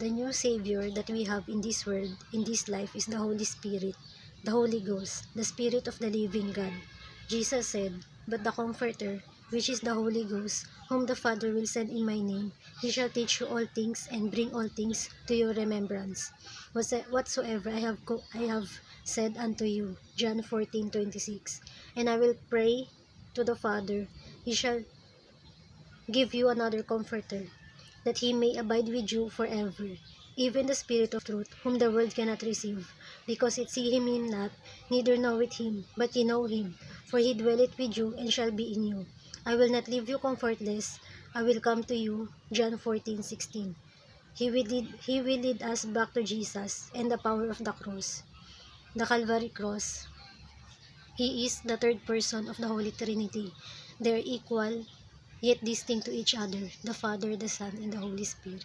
the new Savior that we have in this world, in this life, is the Holy Spirit, the Holy Ghost, the Spirit of the living God. Jesus said, "But the Comforter, which is the Holy Ghost, whom the Father will send in my name, he shall teach you all things and bring all things to your remembrance, whatsoever I have said unto you." John 14:26. And I will pray to the Father, he shall give you another Comforter, that he may abide with you forever, even the Spirit of truth, whom the world cannot receive, because it see him not, neither knoweth him, but ye know him, for he dwelleth with you, and shall be in you. I will not leave you comfortless, I will come to you. John 14:16. He will lead us back to Jesus and the power of the cross, the Calvary cross. He is the third person of the Holy Trinity. They are equal, yet distinct to each other, the Father, the Son, and the Holy Spirit.